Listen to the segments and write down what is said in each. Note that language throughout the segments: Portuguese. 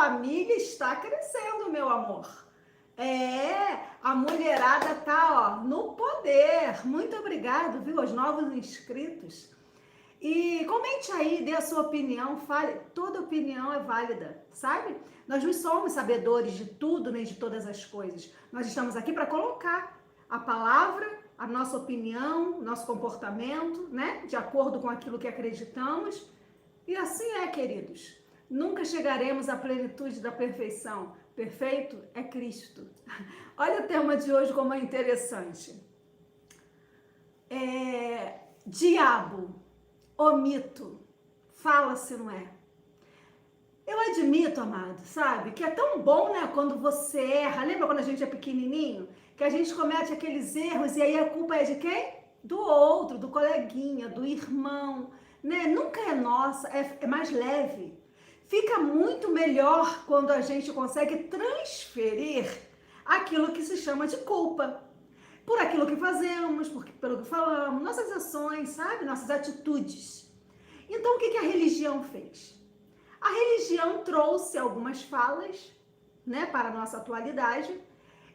família está crescendo, meu amor. A mulherada tá, ó, no poder. Muito obrigado, viu, aos novos inscritos. E comente aí, dê a sua opinião, fale, toda opinião é válida, sabe? Nós não somos sabedores de tudo nem de todas as coisas. Nós estamos aqui para colocar a palavra, a nossa opinião, nosso comportamento, né? De acordo com aquilo que acreditamos. E assim é, queridos. Nunca chegaremos à plenitude da perfeição. Perfeito é Cristo. Olha o tema de hoje como é interessante. Diabo, o mito, fala se não é. Eu admito, amado, sabe, que é tão bom, né, quando você erra. Lembra quando a gente é pequenininho? Que a gente comete aqueles erros e aí a culpa é de quem? Do outro, do coleguinha, do irmão, né? Nunca é nossa, é mais leve. Fica muito melhor quando a gente consegue transferir aquilo que se chama de culpa. Por aquilo que fazemos, pelo que falamos, nossas ações, sabe? Nossas atitudes. Então, o que a religião fez? A religião trouxe algumas falas, né, para a nossa atualidade,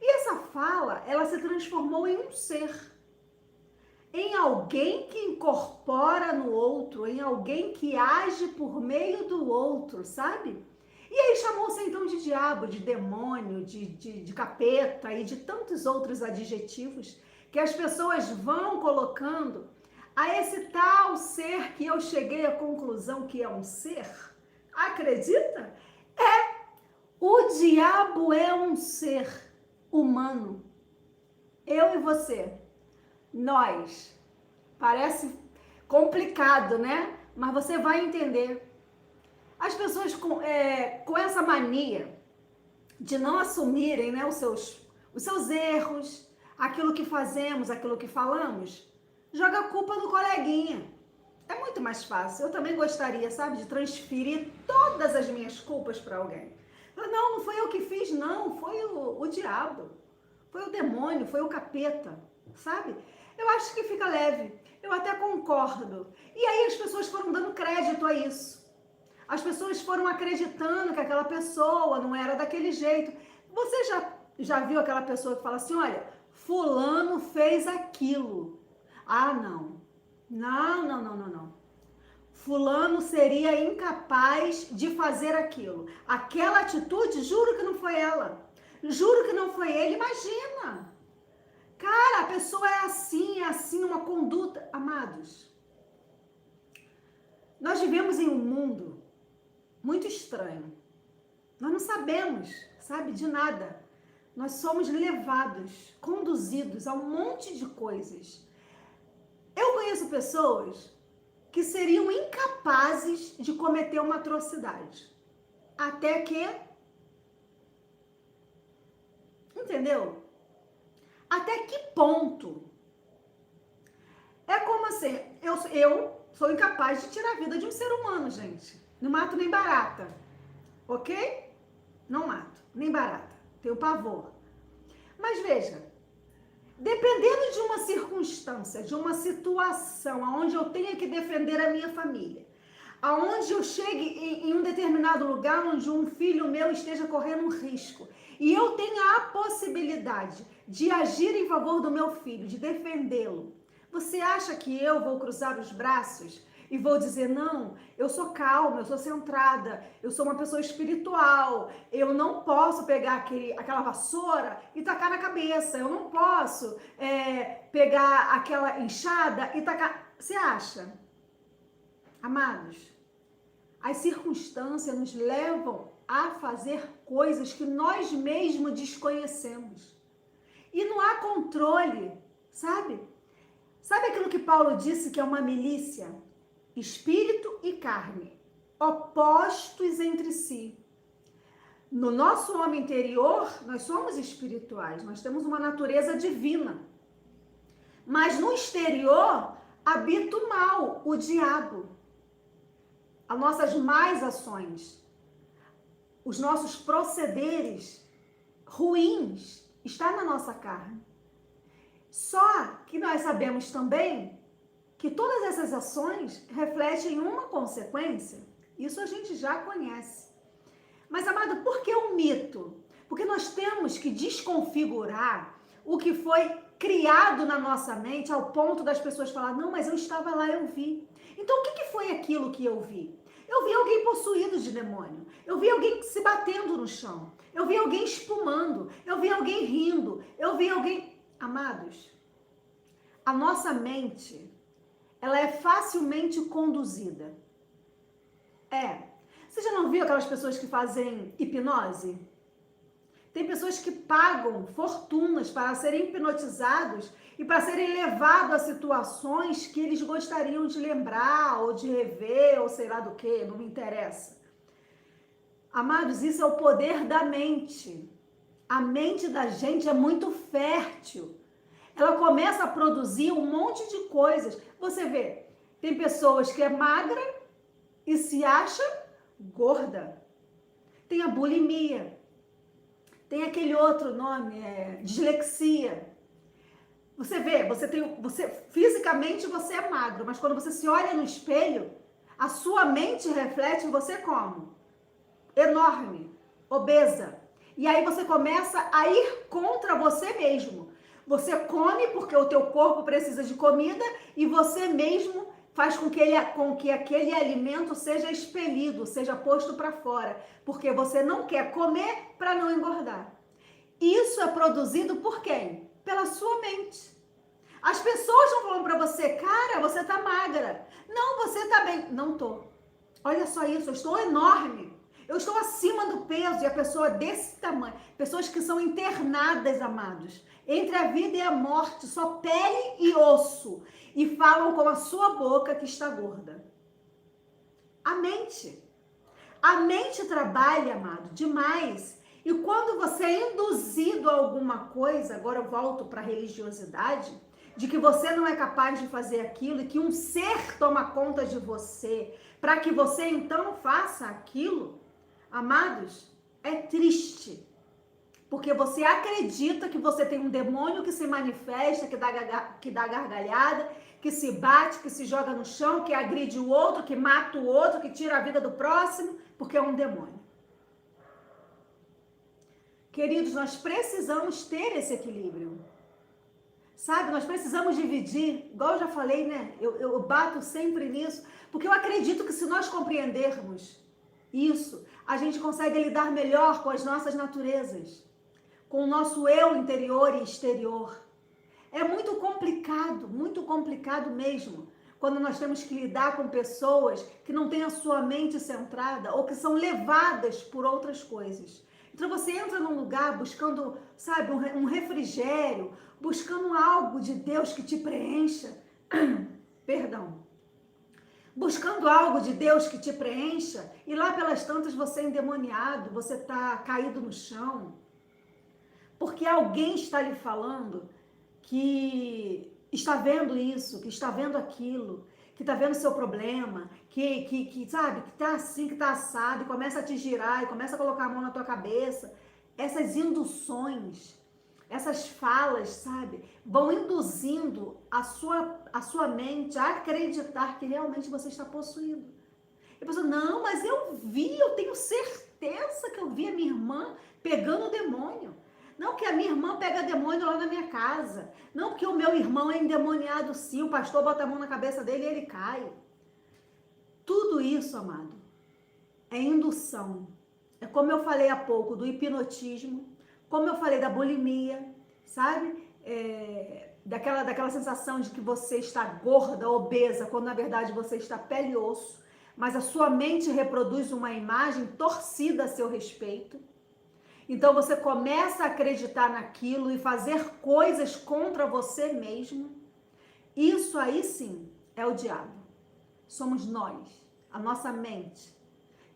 e essa fala, ela se transformou em um ser, em alguém que incorpora no outro, em alguém que age por meio do outro, sabe? E aí chamou-se então de diabo, de demônio, de capeta e de tantos outros adjetivos que as pessoas vão colocando a esse tal ser que eu cheguei à conclusão que é um ser. Acredita? O diabo é um ser humano. Eu e você, nós. Parece complicado, né? Mas você vai entender. As pessoas com essa mania de não assumirem, né, os seus erros, aquilo que fazemos, aquilo que falamos, joga a culpa no coleguinha. É muito mais fácil. Eu também gostaria, sabe, de transferir todas as minhas culpas para alguém. Não foi eu que fiz, não. Foi o diabo. Foi o demônio, foi o capeta, sabe? Eu acho que fica leve. Eu até concordo. E aí as pessoas foram dando crédito a isso. As pessoas foram acreditando que aquela pessoa não era daquele jeito. Você já viu aquela pessoa que fala assim, olha, fulano fez aquilo. Ah, não. Não. Fulano seria incapaz de fazer aquilo. Aquela atitude, juro que não foi ela. Juro que não foi ele. Imagina. Cara, a pessoa é assim, uma conduta. Amados, nós vivemos em um mundo muito estranho. Nós não sabemos, sabe, de nada. Nós somos levados, conduzidos a um monte de coisas. Eu conheço pessoas que seriam incapazes de cometer uma atrocidade. Até que... Entendeu? Até que ponto? É como assim, eu sou incapaz de tirar a vida de um ser humano, gente. Não mato nem barata, ok? Não mato, nem barata. Tenho pavor. Mas veja, dependendo de uma circunstância, de uma situação onde eu tenha que defender a minha família, aonde eu chegue em um determinado lugar onde um filho meu esteja correndo um risco, e eu tenha a possibilidade de agir em favor do meu filho, de defendê-lo, você acha que eu vou cruzar os braços e vou dizer, não, eu sou calma, eu sou centrada, eu sou uma pessoa espiritual, eu não posso pegar aquela vassoura e tacar na cabeça, eu não posso pegar aquela enxada e tacar... Você acha? Amados, as circunstâncias nos levam a fazer coisas que nós mesmos desconhecemos. E não há controle, sabe? Sabe aquilo que Paulo disse que é uma milícia? Espírito e carne, opostos entre si. No nosso homem interior, nós somos espirituais, nós temos uma natureza divina. Mas no exterior, habita o mal, o diabo. As nossas más ações, os nossos procederes ruins, está na nossa carne. Só que nós sabemos também que todas essas ações refletem uma consequência. Isso a gente já conhece. Mas, amado, por que um mito? Porque nós temos que desconfigurar o que foi criado na nossa mente ao ponto das pessoas falar, não, mas eu estava lá, eu vi. Então, o que foi aquilo que eu vi? Eu vi alguém possuído de demônio. Eu vi alguém se batendo no chão. Eu vi alguém espumando. Eu vi alguém rindo. Eu vi alguém... Amados, a nossa mente, ela é facilmente conduzida. Você já não viu aquelas pessoas que fazem hipnose? Tem pessoas que pagam fortunas para serem hipnotizados e para serem levados a situações que eles gostariam de lembrar ou de rever ou sei lá do que, não me interessa. Amados, isso é o poder da mente. A mente da gente é muito fértil. Ela começa a produzir um monte de coisas. Você vê, tem pessoas que é magra e se acha gorda. Tem a bulimia. Tem aquele outro nome, dislexia. Você vê, fisicamente você é magro, mas quando você se olha no espelho, a sua mente reflete você como? Enorme, obesa. E aí você começa a ir contra você mesmo. Você come porque o teu corpo precisa de comida e você mesmo faz com que aquele alimento seja expelido, seja posto para fora, porque você não quer comer para não engordar. Isso é produzido por quem? Pela sua mente. As pessoas estão falando para você, cara, você tá magra. Não, você tá bem. Não tô. Olha só isso, eu estou enorme. Eu estou acima do peso e a pessoa desse tamanho. Pessoas que são internadas, amados, entre a vida e a morte, só pele e osso. E falam com a sua boca que está gorda. A mente. A mente trabalha, amado, demais. E quando você é induzido a alguma coisa, agora eu volto para a religiosidade, de que você não é capaz de fazer aquilo e que um ser toma conta de você, para que você então faça aquilo, amados, é triste. Porque você acredita que você tem um demônio que se manifesta, que dá gargalhada, que se bate, que se joga no chão, que agride o outro, que mata o outro, que tira a vida do próximo, porque é um demônio. Queridos, nós precisamos ter esse equilíbrio. Sabe, nós precisamos dividir, igual eu já falei, né? Eu bato sempre nisso, porque eu acredito que se nós compreendermos isso, a gente consegue lidar melhor com as nossas naturezas, com o nosso eu interior e exterior. É muito complicado mesmo, quando nós temos que lidar com pessoas que não têm a sua mente centrada ou que são levadas por outras coisas. Então você entra num lugar buscando, sabe, um refrigério, buscando algo de Deus que te preencha. Perdão. Buscando algo de Deus que te preencha e lá pelas tantas você é endemoniado, você está caído no chão. Porque alguém está lhe falando que está vendo isso, que está vendo aquilo, que está vendo o seu problema, que sabe, que está assim, que está assado, e começa a te girar, e começa a colocar a mão na tua cabeça. Essas induções, essas falas, sabe, vão induzindo a sua mente a acreditar que realmente você está possuído. E a pessoa, não, mas eu tenho certeza que eu vi a minha irmã pegando o demônio. Não que a minha irmã pega demônio lá na minha casa. Não que o meu irmão é endemoniado sim, o pastor bota a mão na cabeça dele e ele cai. Tudo isso, amado, é indução. É como eu falei há pouco do hipnotismo, como eu falei da bulimia, sabe? Daquela sensação de que você está gorda, obesa, quando na verdade você está pele e osso, mas a sua mente reproduz uma imagem torcida a seu respeito. Então você começa a acreditar naquilo e fazer coisas contra você mesmo. Isso aí sim é o diabo. Somos nós, a nossa mente.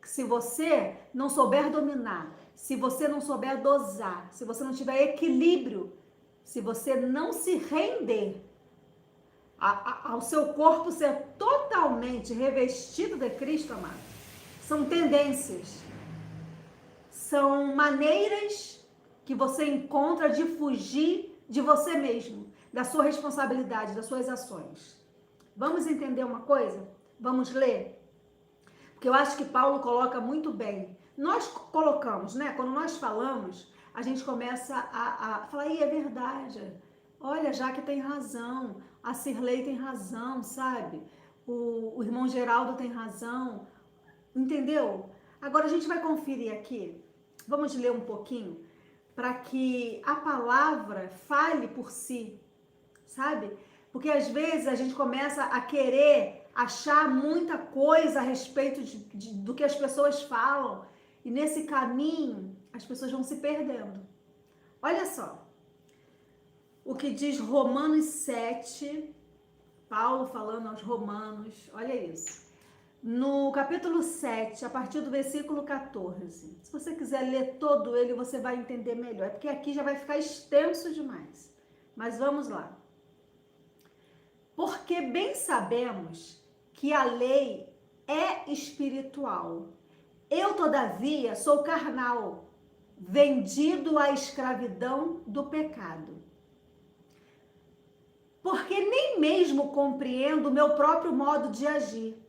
Que se você não souber dominar, se você não souber dosar, se você não tiver equilíbrio, se você não se render ao seu corpo ser totalmente revestido de Cristo, amado, são tendências, são maneiras que você encontra de fugir de você mesmo, da sua responsabilidade, das suas ações. Vamos entender uma coisa? Vamos ler? Porque eu acho que Paulo coloca muito bem Nós colocamos, né? Quando nós falamos, a gente começa a falar, é verdade. Olha, Jaque tem razão, a Cirlei tem razão, sabe? O irmão Geraldo tem razão, entendeu? Agora a gente vai conferir aqui, vamos ler um pouquinho, para que a palavra fale por si, sabe? Porque às vezes a gente começa a querer achar muita coisa a respeito do que as pessoas falam, e nesse caminho as pessoas vão se perdendo. Olha só, o que diz Romanos 7, Paulo falando aos Romanos, olha isso. No capítulo 7, a partir do versículo 14. Se você quiser ler todo ele, você vai entender melhor. É porque aqui já vai ficar extenso demais. Mas vamos lá. Porque bem sabemos que a lei é espiritual. Eu, todavia, sou carnal, vendido à escravidão do pecado. Porque nem mesmo compreendo o meu próprio modo de agir,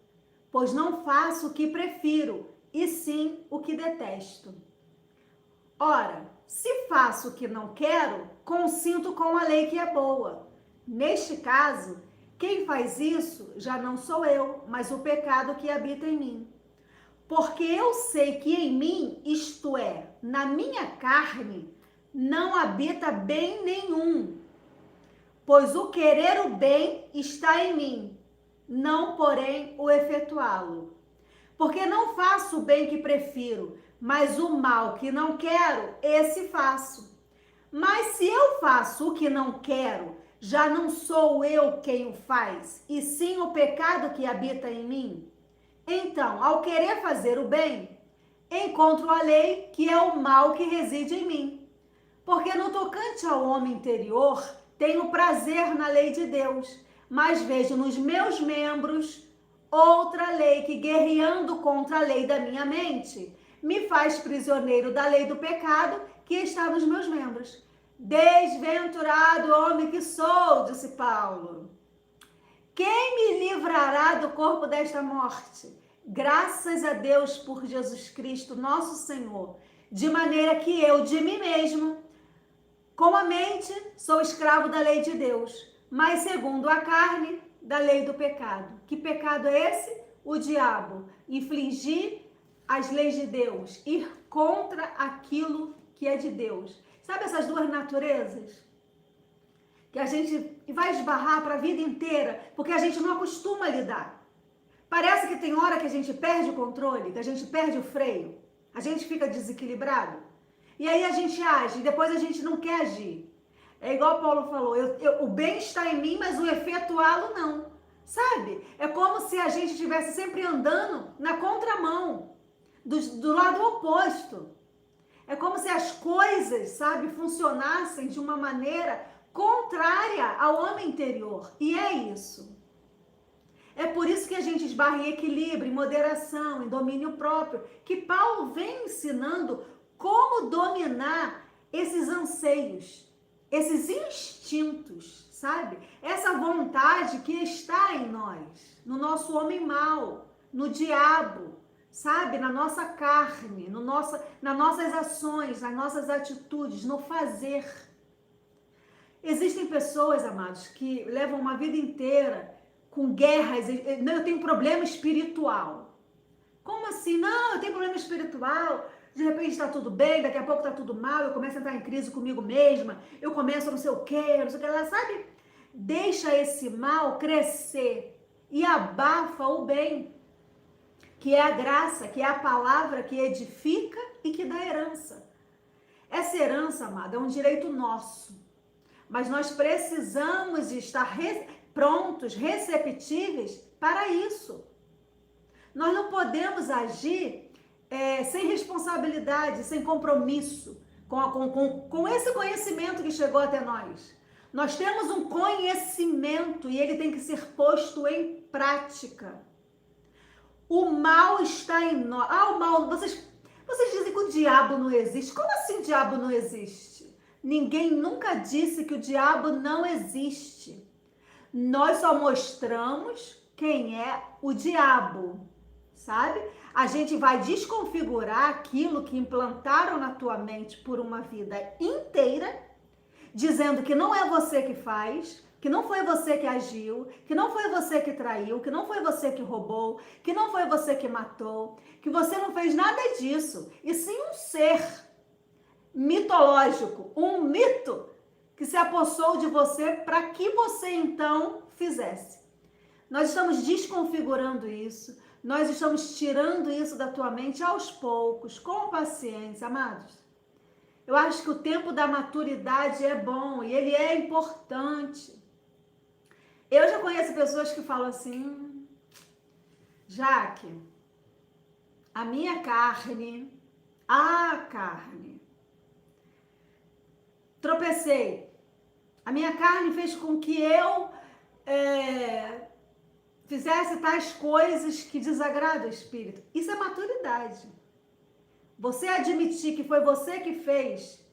pois não faço o que prefiro, e sim o que detesto. Ora, se faço o que não quero, consinto com a lei que é boa. Neste caso, quem faz isso já não sou eu, mas o pecado que habita em mim. Porque eu sei que em mim, isto é, na minha carne, não habita bem nenhum. Pois o querer o bem está em mim, não, porém, o efetuá-lo. Porque não faço o bem que prefiro, mas o mal que não quero, esse faço. Mas se eu faço o que não quero, já não sou eu quem o faz, e sim o pecado que habita em mim. Então, ao querer fazer o bem, encontro a lei que é o mal que reside em mim. Porque no tocante ao homem interior, tenho prazer na lei de Deus, mas vejo nos meus membros outra lei que, guerreando contra a lei da minha mente, me faz prisioneiro da lei do pecado que está nos meus membros. Desventurado homem que sou, disse Paulo. Quem me livrará do corpo desta morte? Graças a Deus por Jesus Cristo, nosso Senhor, de maneira que eu, de mim mesmo, com a mente, sou escravo da lei de Deus, mas segundo a carne, da lei do pecado. Que pecado é esse? O diabo. Infligir as leis de Deus, ir contra aquilo que é de Deus. Sabe essas duas naturezas? Que a gente vai esbarrar para a vida inteira, porque a gente não acostuma a lidar. Parece que tem hora que a gente perde o controle, que a gente perde o freio, a gente fica desequilibrado. E aí a gente age, e depois a gente não quer agir. É igual Paulo falou, o bem está em mim, mas o efetuá-lo não. Sabe? É como se a gente estivesse sempre andando na contramão, do lado oposto. É como se as coisas, sabe, funcionassem de uma maneira contrária ao homem interior. E é isso. É por isso que a gente esbarra em equilíbrio, em moderação, em domínio próprio, que Paulo vem ensinando como dominar esses anseios, esses instintos, sabe? Essa vontade que está em nós, no nosso homem mau, no diabo, sabe? Na nossa carne, nas nossas ações, nas nossas atitudes, no fazer. Existem pessoas, amados, que levam uma vida inteira com guerras. Não, eu tenho problema espiritual. Como assim? Não, eu tenho problema espiritual. De repente está tudo bem, daqui a pouco está tudo mal, eu começo a entrar em crise comigo mesma, eu começo a não sei o que, não sei o que lá, sabe? Deixa esse mal crescer e abafa o bem, que é a graça, que é a palavra que edifica e que dá herança. Essa herança, amada, é um direito nosso, mas nós precisamos estar prontos, receptíveis para isso. Nós não podemos agir sem responsabilidade, sem compromisso com esse conhecimento que chegou até nós. Nós temos um conhecimento e ele tem que ser posto em prática. O mal está em nós. O mal, vocês dizem que o diabo não existe. Como assim o diabo não existe? Ninguém nunca disse que o diabo não existe. Nós só mostramos quem é o diabo. sabe? A gente vai desconfigurar aquilo que implantaram na tua mente por uma vida inteira, dizendo que não é você que faz, que não foi você que agiu, que não foi você que traiu, que não foi você que roubou, que não foi você que matou, que você não fez nada disso, e sim um ser mitológico, um mito que se apossou de você para que você então fizesse. Nós estamos desconfigurando isso, nós estamos tirando isso da tua mente aos poucos, com paciência, amados. Eu acho que o tempo da maturidade é bom e ele é importante. Eu já conheço pessoas que falam assim, Jaque, a minha carne, tropecei. A minha carne fez com que eu fizesse tais coisas que desagradam o espírito. Isso é maturidade. Você admitir que foi você que fez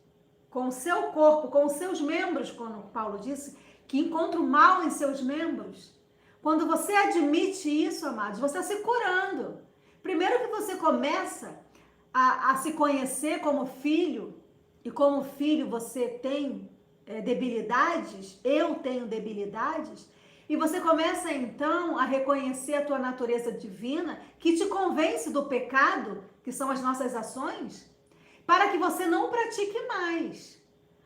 com o seu corpo, com os seus membros, como Paulo disse, que encontra o mal em seus membros. Quando você admite isso, amados, você está se curando. Primeiro que você começa a se conhecer como filho, e como filho você tem debilidades, eu tenho debilidades, e você começa então a reconhecer a tua natureza divina, que te convence do pecado, que são as nossas ações, para que você não pratique mais.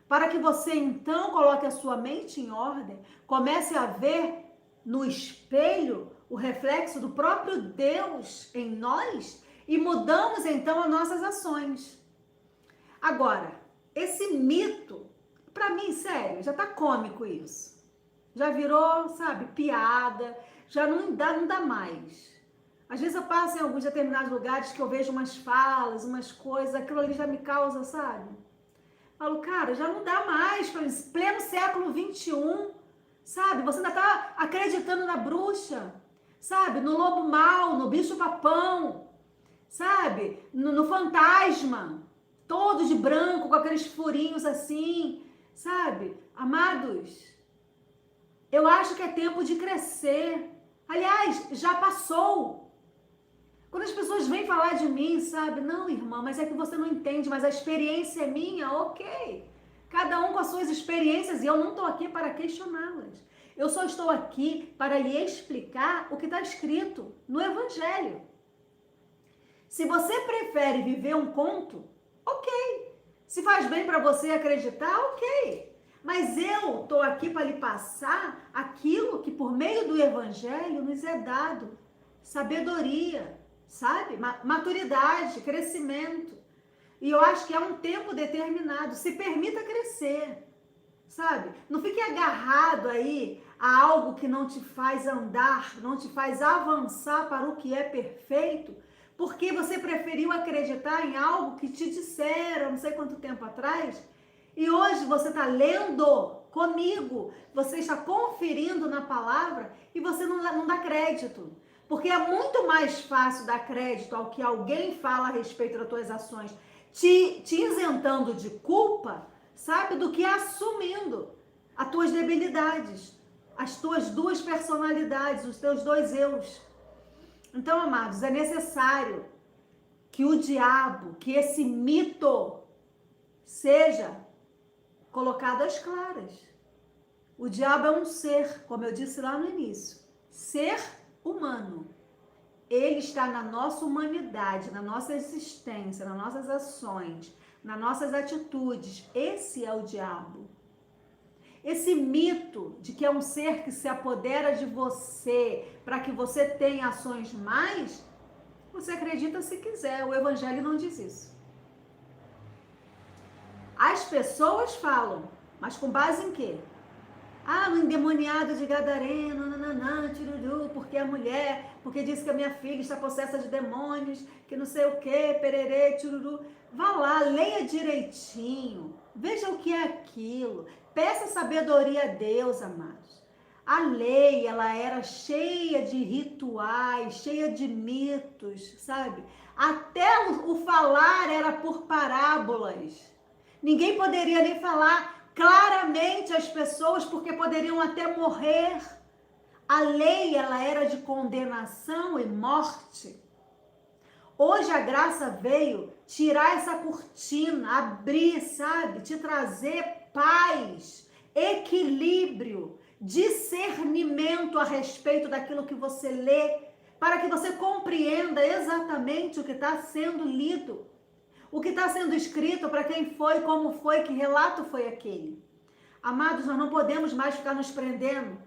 Para que você então coloque a sua mente em ordem, comece a ver no espelho o reflexo do próprio Deus em nós e mudamos então as nossas ações. Agora, esse mito, para mim, sério, já tá cômico isso. Já virou, sabe, piada, já não dá mais. Às vezes eu passo em alguns determinados lugares que eu vejo umas falas, umas coisas, aquilo ali já me causa, sabe? Falo, cara, já não dá mais, pleno século XXI, sabe? Você ainda tá acreditando na bruxa, sabe? No lobo mau, no bicho papão, sabe? No fantasma, todo de branco, com aqueles furinhos assim, sabe? Amados, eu acho que é tempo de crescer. Aliás, já passou. Quando as pessoas vêm falar de mim, sabe? Não, irmã, mas é que você não entende, mas a experiência é minha, ok. Cada um com as suas experiências e eu não estou aqui para questioná-las. Eu só estou aqui para lhe explicar o que está escrito no Evangelho. Se você prefere viver um conto, ok. Se faz bem para você acreditar, ok. Mas eu estou aqui para lhe passar aquilo que por meio do Evangelho nos é dado. Sabedoria, sabe? Maturidade, crescimento. E eu acho que é um tempo determinado. Se permita crescer, sabe? Não fique agarrado aí a algo que não te faz andar, não te faz avançar para o que é perfeito, porque você preferiu acreditar em algo que te disseram não sei quanto tempo atrás, e hoje você está lendo comigo, você está conferindo na palavra e você não dá crédito. Porque é muito mais fácil dar crédito ao que alguém fala a respeito das tuas ações, te isentando de culpa, sabe? Do que assumindo as tuas debilidades, as tuas duas personalidades, os teus dois eus. Então, amados, é necessário que o diabo, que esse mito seja colocado às claras. O diabo é um ser, como eu disse lá no início, ser humano. Ele está na nossa humanidade, na nossa existência, nas nossas ações, nas nossas atitudes. Esse é o diabo. Esse mito de que é um ser que se apodera de você para que você tenha ações mais, você acredita se quiser, o Evangelho não diz isso. As pessoas falam, mas com base em quê? Ah, no endemoniado de Gadareno, nananã, tiruru, porque a mulher, porque disse que a minha filha está possessa de demônios, que não sei o que, pererê, tiruru. Vá lá, leia direitinho, veja o que é aquilo, peça sabedoria a Deus, amados. A lei, ela era cheia de rituais, cheia de mitos, sabe? Até o falar era por parábolas. Ninguém poderia nem falar claramente às pessoas, porque poderiam até morrer. A lei, ela era de condenação e morte. Hoje a graça veio tirar essa cortina, abrir, sabe? Te trazer paz, equilíbrio, discernimento a respeito daquilo que você lê, para que você compreenda exatamente o que está sendo lido, o que está sendo escrito, para quem foi, como foi, que relato foi aquele. Amados, nós não podemos mais ficar nos prendendo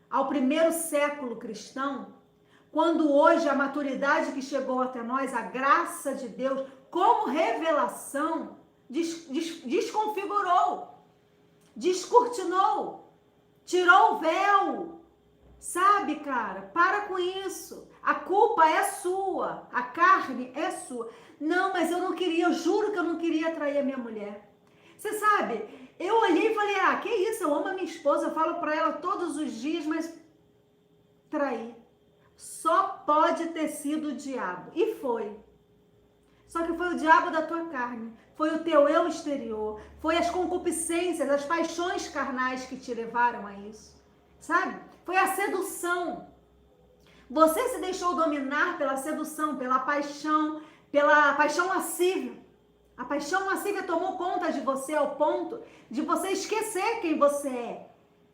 ao primeiro século cristão, quando hoje a maturidade que chegou até nós, a graça de Deus, como revelação, desconfigurou, descortinou, tirou o véu. Sabe, cara, para com isso. A culpa é sua, a carne é sua. Não, mas eu não queria, eu juro que eu não queria trair a minha mulher. Você sabe, eu olhei e falei, que isso, eu amo a minha esposa, eu falo para ela todos os dias, mas trair. Só pode ter sido o diabo. E foi. Só que foi o diabo da tua carne. Foi o teu eu exterior. Foi as concupiscências, as paixões carnais que te levaram a isso. Sabe? Foi a sedução. Você se deixou dominar pela sedução, pela paixão lascívia. A paixão lascívia tomou conta de você ao ponto de você esquecer quem você é.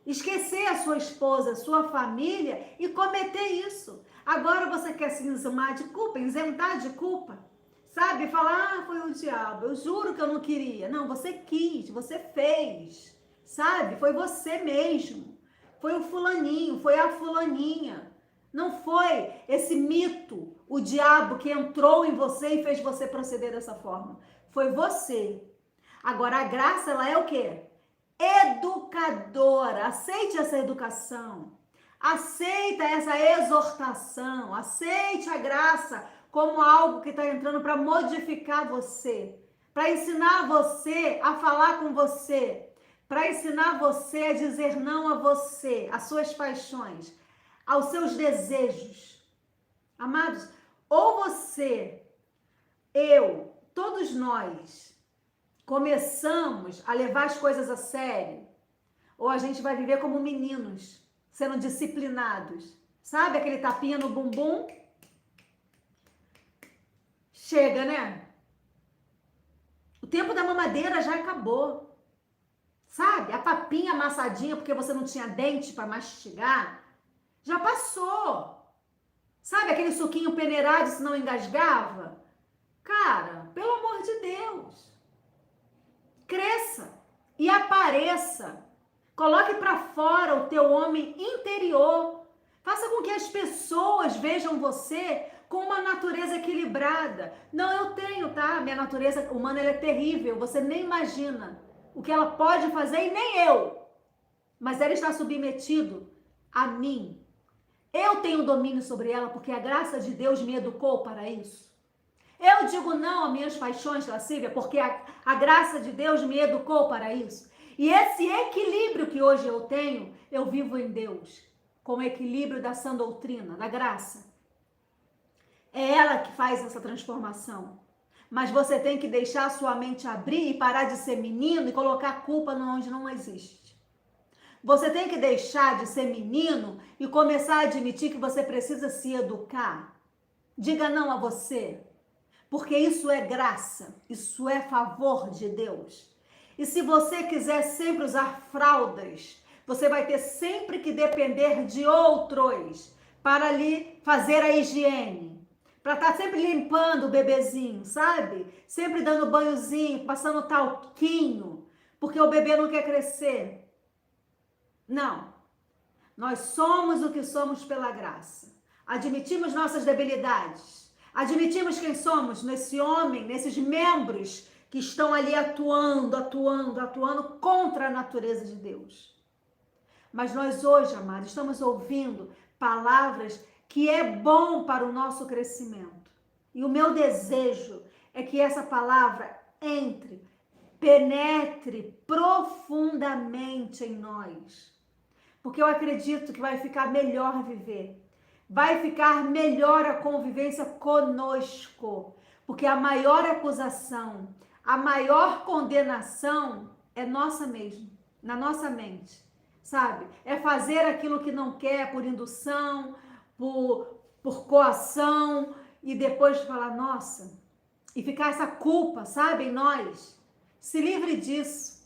Esquecer a sua esposa, a sua família e cometer isso. Agora você quer se eximar de culpa, isentar de culpa. Sabe? Falar, foi o diabo, eu juro que eu não queria. Não, você quis, você fez. Sabe? Foi você mesmo. Foi o fulaninho, foi a fulaninha. Não foi esse mito, o diabo que entrou em você e fez você proceder dessa forma. Foi você. Agora a graça, ela é o quê? Educadora. Aceite essa educação. Aceita essa exortação. Aceite a graça como algo que está entrando para modificar você, para ensinar você a falar com você, para ensinar você a dizer não a você, às suas paixões, aos seus desejos. Amados, ou você, eu, todos nós, começamos a levar as coisas a sério, ou a gente vai viver como meninos, sendo disciplinados. Sabe aquele tapinha no bumbum? Chega, né? O tempo da mamadeira já acabou. Sabe? A papinha amassadinha porque você não tinha dente para mastigar, já passou. Sabe aquele suquinho peneirado se não engasgava? Cara, pelo amor de Deus. Cresça e apareça. Coloque para fora o teu homem interior. Faça com que as pessoas vejam você com uma natureza equilibrada. Não, eu tenho, tá? Minha natureza humana ela é terrível. Você nem imagina o que ela pode fazer e nem eu. Mas ela está submetido a mim. Eu tenho domínio sobre ela porque a graça de Deus me educou para isso. Eu digo não a minhas paixões lascívias porque a graça de Deus me educou para isso. E esse equilíbrio que hoje eu tenho, eu vivo em Deus, com o equilíbrio da sã doutrina, da graça. É ela que faz essa transformação. Mas você tem que deixar a sua mente abrir e parar de ser menino e colocar a culpa onde não existe. Você tem que deixar de ser menino e começar a admitir que você precisa se educar. Diga não a você. Porque isso é graça, isso é favor de Deus. E se você quiser sempre usar fraldas, você vai ter sempre que depender de outros para lhe fazer a higiene. Para estar sempre limpando o bebezinho, sabe? Sempre dando banhozinho, passando talquinho, porque o bebê não quer crescer. Não. Nós somos o que somos pela graça. Admitimos nossas debilidades. Admitimos quem somos nesse homem, nesses membros que estão ali atuando contra a natureza de Deus. Mas nós hoje, amados, estamos ouvindo palavras que é bom para o nosso crescimento. E o meu desejo é que essa palavra entre, penetre profundamente em nós. Porque eu acredito que vai ficar melhor viver. Vai ficar melhor a convivência conosco. Porque a maior acusação, a maior condenação é nossa mesmo, na nossa mente, sabe? É fazer aquilo que não quer por indução, por coação, e depois falar, nossa, e ficar essa culpa, sabe, em nós. Se livre disso.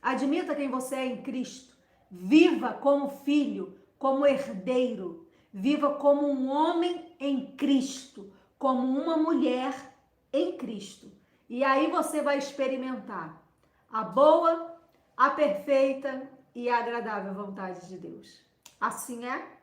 Admita quem você é em Cristo. Viva como filho, como herdeiro. Viva como um homem em Cristo, como uma mulher em Cristo. E aí você vai experimentar a boa, a perfeita e a agradável vontade de Deus. Assim é.